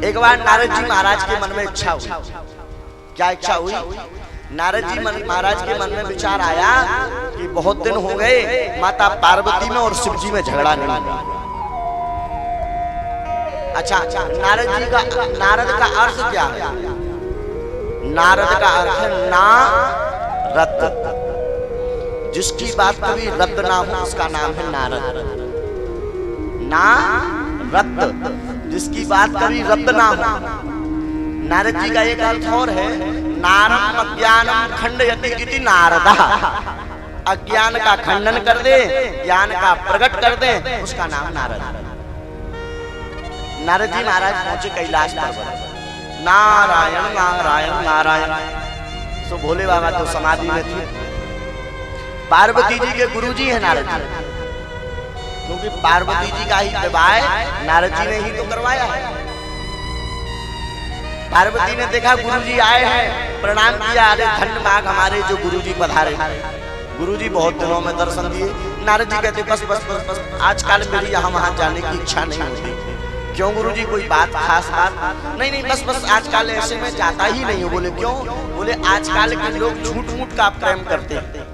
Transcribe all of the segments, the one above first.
एक बार नारद जी महाराज के मन में इच्छा हुई। क्या इच्छा हुई? नारद जी महाराज के मन में विचार आया कि बहुत दिन हो गए माता पार्वती में और शिव जी में झगड़ा नहीं हुआ। अच्छा, नारद का अर्थ क्या है? नारद का अर्थ है नारद, जिसकी बात कभी रद्द ना हो उसका नाम है नारद। नारद, जिसकी बात कभी रद्द ना हो। नारद जी का एक अर्थ और है, नारद अज्ञानम खंडयति इति नारदा, अज्ञान का खंडन कर दे, ज्ञान का प्रकट कर दे, उसका नाम नारद। नारद जी महाराज पहुंचे कैलाश पर्वत। नारायण नारायण नारायण। तो भोले बाबा तो समाधि में थे। पार्वती जी के गुरुजी हैं नारद जी, क्योंकि पार्वती जी का ही विवाह नारद जी ने ही तो करवाया है। पार्वती ने देखा गुरुजी आए हैं, प्रणाम किया, अरे धन्य भाग हमारे जो गुरुजी पधारे। गुरुजी बहुत दिनों में दर्शन दिए। नारद जी कहते बस बस बस बस आजकल मेरी यहाँ वहां जाने की इच्छा नहीं होती। क्यों गुरुजी, कोई बात खास बात? नहीं नहीं, बस बस आजकल ऐसे में जाता ही नहीं हो। बोले क्यों? बोले आजकल के लोग झूठ मूठ का प्रेम करते हैं।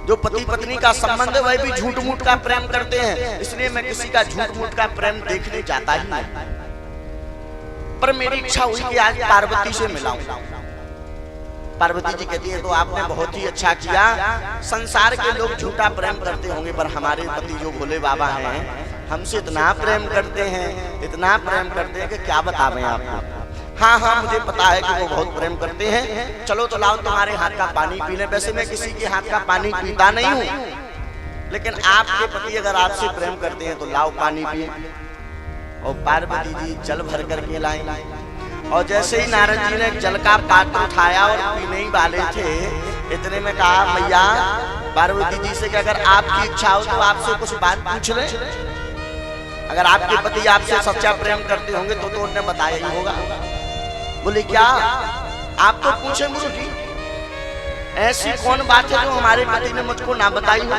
जो पति पत्नी का संबंध है वह भी झूठ मूठ का प्रेम करते हैं, इसलिए मैं किसी का झूठ मूठ का प्रेम देखने जाता ही नहीं। पर मेरी इच्छा हुई कि आज पार्वती से मिलाऊं। पार्वती जी कहती है तो आपने बहुत ही अच्छा किया। संसार के लोग झूठा प्रेम करते होंगे, पर हमारे पति जो भोले बाबा हैं हमसे इतना प्रेम करते हैं, इतना प्रेम करते हैं कि क्या बतावें आपको। हाँ हाँ, मुझे पता है कि वो बहुत प्रेम करते हैं। चलो तो लाओ तुम्हारे हाथ का पानी पी लें। वैसे मैं किसी के हाथ का पानी पीता नहीं हूँ, लेकिन आपके पति अगर आपसे प्रेम करते हैं तो लाओ पानी पिए। और पार्वती जी जल भर करके लाई। और जैसे ही नारद जी ने जल का पात्र उठाया और पीने ही वाले थे, इतने में कहा मैया पार्वती जी से कि अगर आपकी इच्छा हो तो आपसे कुछ बात पूछ ले। अगर आपके पति आपसे सच्चा प्रेम करते होंगे तो उन्हें बताया ही होगा। बोले क्या? आप तो पूछे गुरु जी, ऐसी कौन बात है जो हमारे पति ने मुझको ना बताई हो?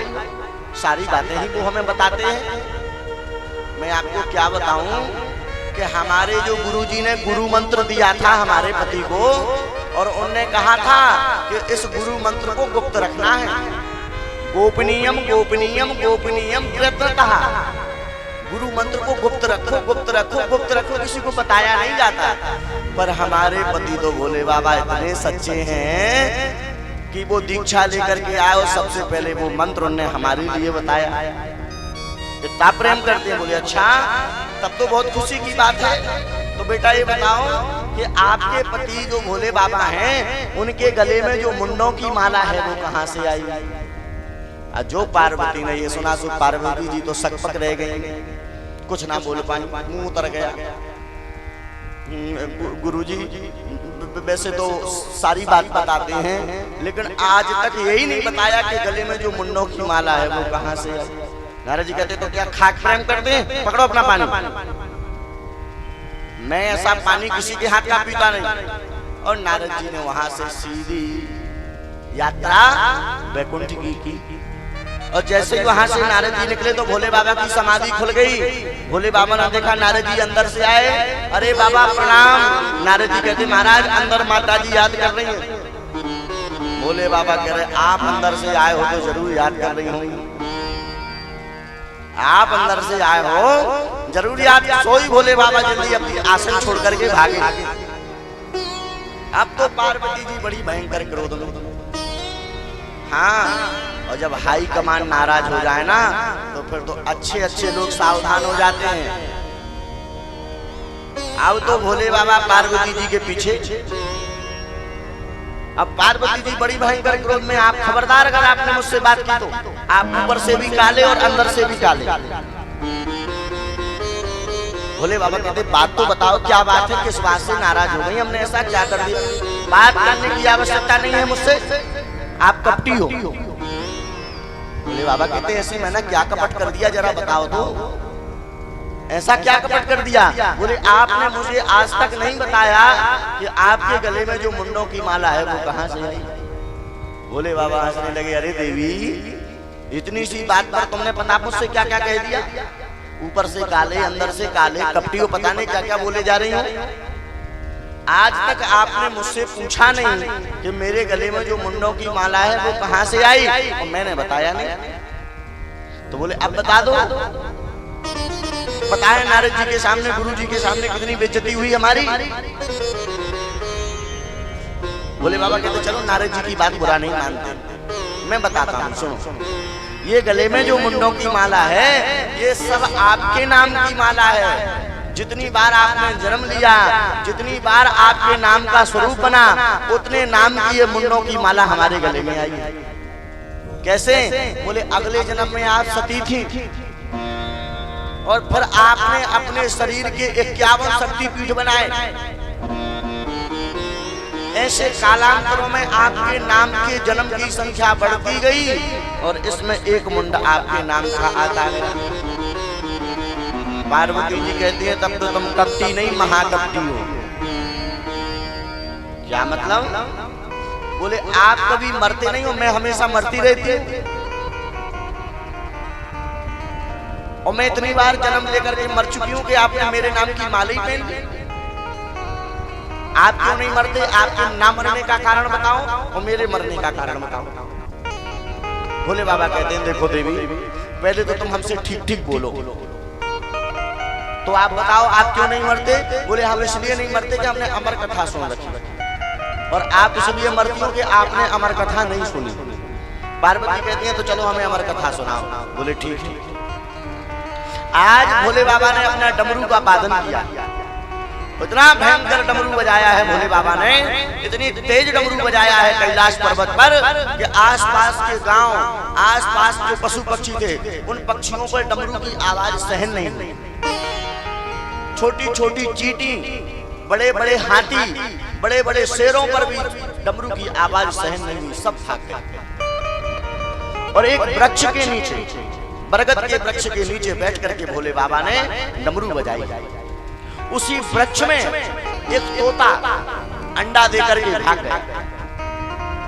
सारी बातें ही वो हमें बताते हैं। मैं आपको क्या बताऊं कि हमारे जो गुरुजी ने गुरु मंत्र दिया था हमारे पति को, और उनने कहा था कि इस गुरु मंत्र को गुप्त रखना है। गोपनीयम गोपनीयम गोपनीयम कृतः। गुरु मंत्र को गुप्त रखो, गुप्त रखो, गुप्त रखो, किसी को बताया नहीं जाता। पर हमारे पति तो भोले बाबा इतने सच्चे हैं कि वो दीक्षा लेकर के आए और सबसे पहले वो मंत्र उन्होंने हमारे लिए बताया। इतना प्रेम करते हैं। बोले अच्छा, तब तो बहुत खुशी की बात है। तो बेटा ये बताओ कि आपके पति जो भोले बाबा हैं उनके गले में जो मुंडों की माला है वो कहाँ से आई? जो पार्वती ने ये सुना तो पार्वती जी तो सकपक रह गई, कुछ ना बोल पाई, मुंह उतर गया। गुरुजी वैसे तो सारी बात बताते हैं, लेकिन आज तक यही नहीं बताया कि गले में जो मुंडों की माला है वो कहाँ से आई। नारद जी कहते तो क्या खाक प्रेम करते हैं? पकड़ो अपना पानी। मैं ऐसा पानी किसी के हाथ का पीता नहीं। और नारद जी ने वहां से सीधी यात्रा वैकुंठ की। और जैसे ही वहां से नारद जी निकले तो भोले बाबा की समाधि खुल गई। भोले बाबा ने देखा नारद जी अंदर से आए। अरे बाबा प्रणाम। नारद जी कहते महाराज अंदर माता जी याद कर रही हैं। भोले बाबा कह रहे आप अंदर से आए हो तो जरूर याद कर रही होंगी। आप अंदर से आए हो जरूर याद। सोई भोले बाबा जल्दी अपनी आसन छोड़ करके भागे। अब तो पार्वती जी बड़ी भयंकर क्रोध में। हाँ, और जब हाई कमान नाराज हो जाए ना तो फिर तो अच्छे अच्छे लोग सावधान हो जाते हैं। अब तो भोले बाबा पार्वती जी के पीछे। अब पार्वती जी बड़ी भयंकर क्रोध में। आप खबरदार, अगर आपने मुझसे बात की तो आप ऊपर से भी काले और अंदर से भी काले। भोले बाबा कहते बात तो बताओ, क्या बात है, किस बात से नाराज हो गई? हमने ऐसा क्या कर दिया? बात करने की आवश्यकता नहीं है मुझसे, आप कपटी हो। भोले बाबा कहते ऐसे मैंने क्या कपट कर दिया, जरा बताओ तो। ऐसा क्या कपट कर दिया? बोले आपने मुझे आज तक नहीं बताया कि आपके गले में जो मुंडों की माला है वो कहाँ से आई। भोले बाबा हंसने लगे, अरे देवी इतनी सी बात पर तुमने पता मुझसे क्या क्या कह दिया। ऊपर से काले, अंदर से काले, कपटियों पता नहीं क्या क्या बोले जा रही हो। आज तक आपने मुझसे पूछा नहीं कि मेरे गले में जो मुंडों की माला है वो कहां से आई, और मैंने बताया नहीं। तो बोले अब बता दो। बताए नारद जी के सामने, गुरु जी के सामने कितनी बेइज्जती हुई हमारी। बोले बाबा कहते चलो नारद जी की बात बुरा नहीं मानते, मैं बताता हूँ सुनो। ये गले में जो मुंडों की माला है ये सब आपके नाम की माला है। जितनी बार आपने जन्म लिया, जितनी बार आपके नाम का स्वरूप बना, उतने नाम की ये मुंडों की माला हमारे गले में आई। कैसे? बोले अगले जन्म में आप सती थी और फिर आपने अपने शरीर के 51 शक्तिपीठ बनाए। ऐसे कालांतरों में आपके नाम के जन्म की संख्या बढ़ती गई और इसमें एक मुंड आपके नाम का आता है। पार्वती जी कहती है तब तो तुम कपटी नहीं महाकपटी हो। क्या मतलब? बोले आप कभी मरते नहीं हो, मैं हमेशा मरती रहती हूँ। और मैं इतनी बार जन्म लेकर के मर चुकी हूँ कि आपने मेरे नाम की माला ही पहन ली। आप क्यों नहीं मरते? आपके ना मरने का कारण बताओ और मेरे मरने का कारण बताओ। भोले बाबा कहते हैं देखो देवी, पहले तो तुम हमसे ठीक ठीक बोलो, तो आप बताओ आप क्यों नहीं मरते? बोले हम इसलिए नहीं मरते कि हमने अमर कथा सुन रखी, और आप इसलिए मरती हो कि आपने अमर कथा नहीं सुनी। पार्वती कहती है तो चलो हमें अमर कथा सुनाओ। बोले ठीक है। आज भोले बाबा ने अपना डमरू का वादन किया, इतना भयंकर डमरू बजाया है भोले बाबा ने, इतनी तेज डमरू बजाया है कैलाश पर्वत पर कि आसपास के गांव, आसपास जो पशु पक्षी थे उन पक्षियों पर डमरू की आवाज सहन नहीं हुई। छोटी छोटी चींटी, बड़े बड़े हाथी, बड़े बड़े शेरों पर भी डमरू की आवाज सहन नहीं हुई, सब भाग गए। और एक वृक्ष के नीचे, बरगद के वृक्ष के नीचे बैठ करके भोले बाबा ने डमरू बजाई। उसी वृक्ष में एक तोता अंडा देकर के भाग गया,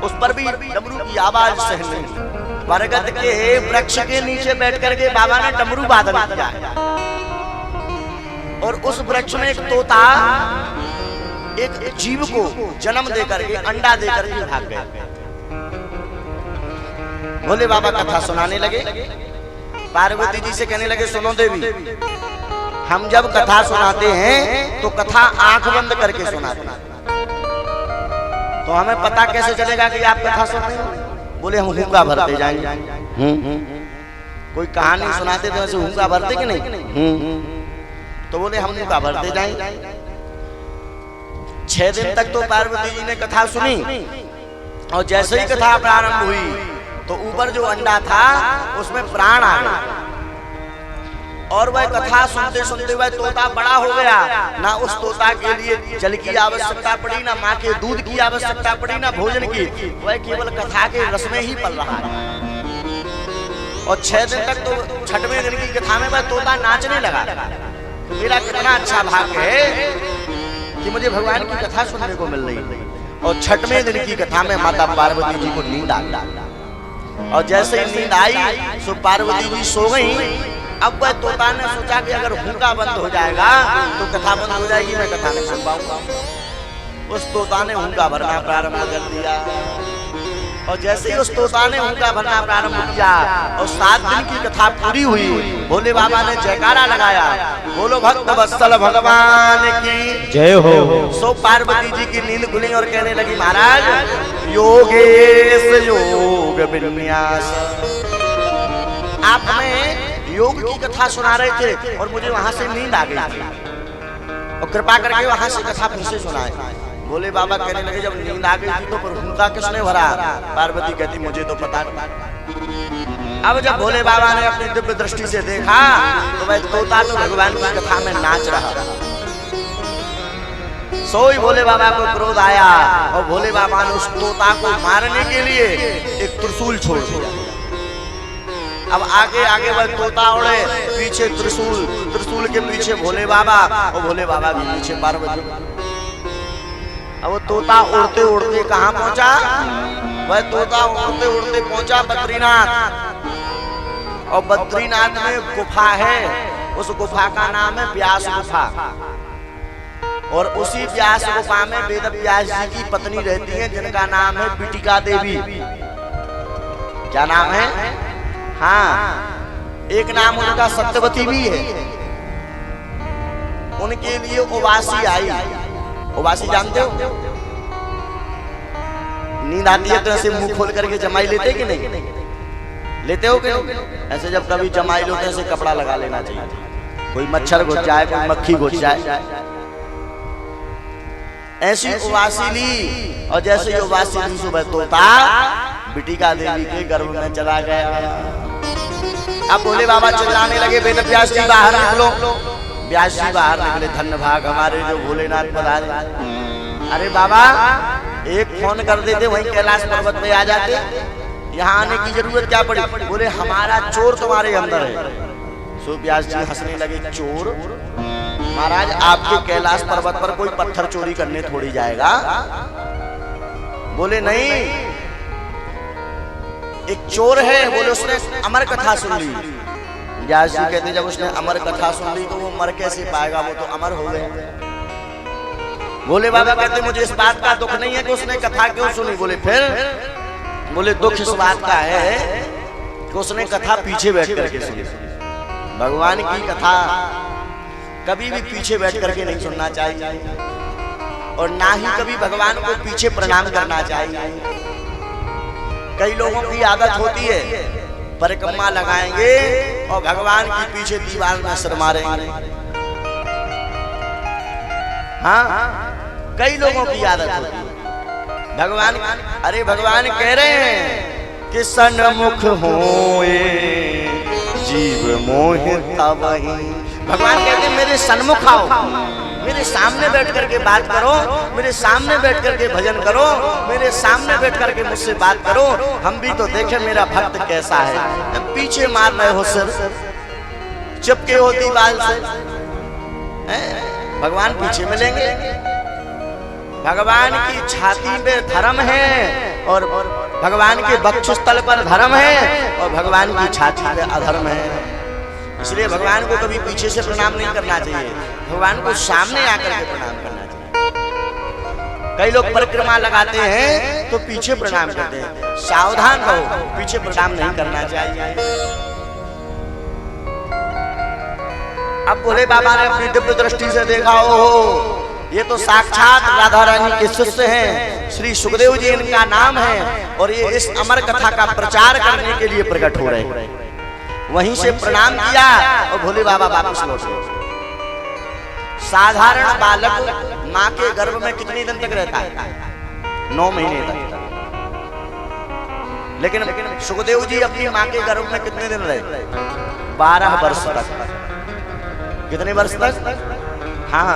उस पर भी डमरू की आवाज सहन नहीं हुई। बरगद के वृक्ष के नीचे बैठ करके बाबा ने डमरू वादन किया, और उस वृक्ष में एक तोता एक जीव को जन्म देकर के, अंडा देकर के भाग गया। भोले बाबा कथा सुनाने लगे। पार्वती जी से कहने लगे सुनो देवी, हम जब कथा सुनाते हैं तो कथा आंख बंद करके सुनाते हैं, तो हमें पता कैसे चलेगा कि आप कथा सुन रहे हो? बोले हम हुक्का भरते जाएंगे। कोई कहानी सुनाते तो ऐसे हुक्का भरते कि नहीं? तो बोले हम हुक्का भरते जाएंगे। 6 दिन तक तो पार्वती जी ने कथा सुनी, और जैसे ही कथा प्रारंभ हुई तो ऊपर जो अंडा था उसमें प्राण आ गया, और वह कथा सुनते सुनते वह तोता बड़ा हो गया। ना उस तोता के लिए जल की आवश्यकता पड़ी, ना माँ के दूध की आवश्यकता पड़ी, ना भोजन की, वह केवल कथा के रस में ही पल रहा है। और 6 दिन तक तो 6वें दिन की कथा में वह तोता नाचने लगा। तो मेरा कितना अच्छा भाग्य है कि मुझे भगवान की कथा सुनने को मिल रही है। और 6वें दिन की कथा में माता पार्वती जी को नींद आ गई, और जैसे ही नींद आई तो पार्वती जी सो गई। अब वह तोता ने सोचा कि अगर हुक्का बंद हो जाएगा तो कथा बंद हो जाएगी, मैं कथा नहीं सुन पाऊंगा। उस तोता ने हुक्का भरना प्रारंभ कर दिया, और जैसे ही उस तोता ने हुक्का भरना प्रारंभ किया और 7 दिन की कथा पूरी हुई, भोले बाबा ने जयकारा लगाया, बोलो भक्त वत्सल भगवान की जय हो। सो पार्वती जी की नींद खुली और कहने लगी महाराज योगेश योग विन्यास। आप हमें योग की कथा सुना रहे थे और मुझे वहां से नींद आ गई थी, और कृपा करके वहां से कथा फिर से सुनाए। भोले बाबा कहने लगे जब नींद आ गई थी तो पर हुक्का किसने भरा? पार्वती कहती मुझे तो पता नहीं। अब जब भोले बाबा ने अपनी दिव्य दृष्टि से देखा तो वह तोता तो भगवान की कथा में नाच रहा। सोई भोले बाबा को क्रोध आया, और भोले बाबा ने उस तोता को मारने के लिए एक त्रिशूल छोड़ दिया। अब आगे आगे वह तोता उड़े, पीछे त्रिशूल, त्रिशूल के पीछे भोले बाबा, और भोले बाबा के पीछे पार्वती। अब वो तोता उड़ते उड़ते कहाँ पहुंचा? वह तोता उड़ते उड़ते पहुंचा बद्रीनाथ, और बद्रीनाथ में गुफा है, उस गुफा का नाम है व्यास गुफा। और उसी व्यास गुफा में वेद व्यास जी की पत्नी रहती है जिनका नाम है बिटिका देवी। क्या नाम है? हाँ, एक नाम उनका सत्यवती भी है। उनके लिए उवासी आई। उवासी जानते हो? नींद आती है तो ऐसे मुंह खोल करके जमाई लेते कि नहीं लेते हो? ऐसे जब कभी जमाई लोग ऐसे कपड़ा लगा लेना चाहिए, कोई मच्छर घुस जाए, कोई मक्खी घुस जाए। ऐसी उवासी ली और जैसे ही उवासी ली सुबह तोता बिटिका देवी के गर्भ में चला गया। अब भोले बाबा चिल्लाने लगे, वेद व्यास जी बाहर निकलो। व्यास जी बाहर निकले, धन्य भाग हमारे जो भोलेनाथ पधारे। अरे बाबा एक फोन कर देते वहीं कैलाश पर्वत पे आ जाते, यहाँ आने की जरूरत क्या पड़ी? बोले हमारा चोर तुम्हारे अंदर है। सो व्यास जी हंसने लगे, चोर? महाराज आपके कैलाश पर्वत पर कोई पत्थर चोरी करने थोड़ी जाएगा। बोले नहीं, एक चोर है। बोले उसने अमर कथा सुन ली। व्यास जी कहते जब उसने अमर कथा सुन ली तो वो मर कैसे पाएगा, वो तो अमर हो गए। बोले बाबा कहते मुझे इस बात का दुख नहीं है कि उसने कथा क्यों सुनी। बोले फिर? बोले दुख इस बात का है कि उसने कथा पीछे बैठ करके सुनी। भगवान की कथा कभी भी पीछे बैठ करके नहीं सुनना चाहिए और ना ही कभी भगवान को पीछे प्रणाम करना चाहिए। कई लोगों की आदत होती है परिक्रमा लगाएंगे और भगवान की पीछे दीवार में सिर मारेंगे। हाँ, कई लोगों की आदत होती है। भगवान, अरे भगवान कह रहे हैं कि सन्मुख होए जीव मोहिता वही। भगवान कहते हैं मेरे सन्मुख आओ, मेरे सामने बैठ करके बात करो, मेरे सामने बैठ करके भजन करो, मेरे सामने बैठ करके मुझसे बात करो। हम भी तो देखें मेरा भक्त कैसा है। पीछे मार रहे हो सिर, चिपके हो दीवार से। भगवान पीछे मिलेंगे। भगवान की छाती पे धर्म है और भगवान के वक्षस्थल पर धर्म है और भगवान की छाती पे अधर्म है। इसलिए भगवान को कभी पीछे से प्रणाम नहीं करना चाहिए, भगवान को सामने आकर के प्रणाम करना चाहिए। कई लोग परिक्रमा लगाते हैं तो पीछे प्रणाम करते हैं। सावधान रहो, पीछे प्रणाम नहीं करना चाहिए। अब भोले बाबा ने अपनी दिव्य दृष्टि से देखा, हो ये तो साक्षात राधा रानी के शिष्य हैं, श्री सुखदेव जी इनका नाम है और ये इस अमर कथा का प्रचार करने के लिए प्रकट हो रहे हैं। वहीं से प्रणाम किया और भोले बाबा वापस लौट गए। साधारण बालक माँ के गर्भ में कितने दिन तक रहता है? 9 महीने तक। लेकिन सुखदेव जी अपनी माँ के गर्भ में कितने दिन रहे? 12 वर्ष तक। कितने वर्ष तक? हाँ,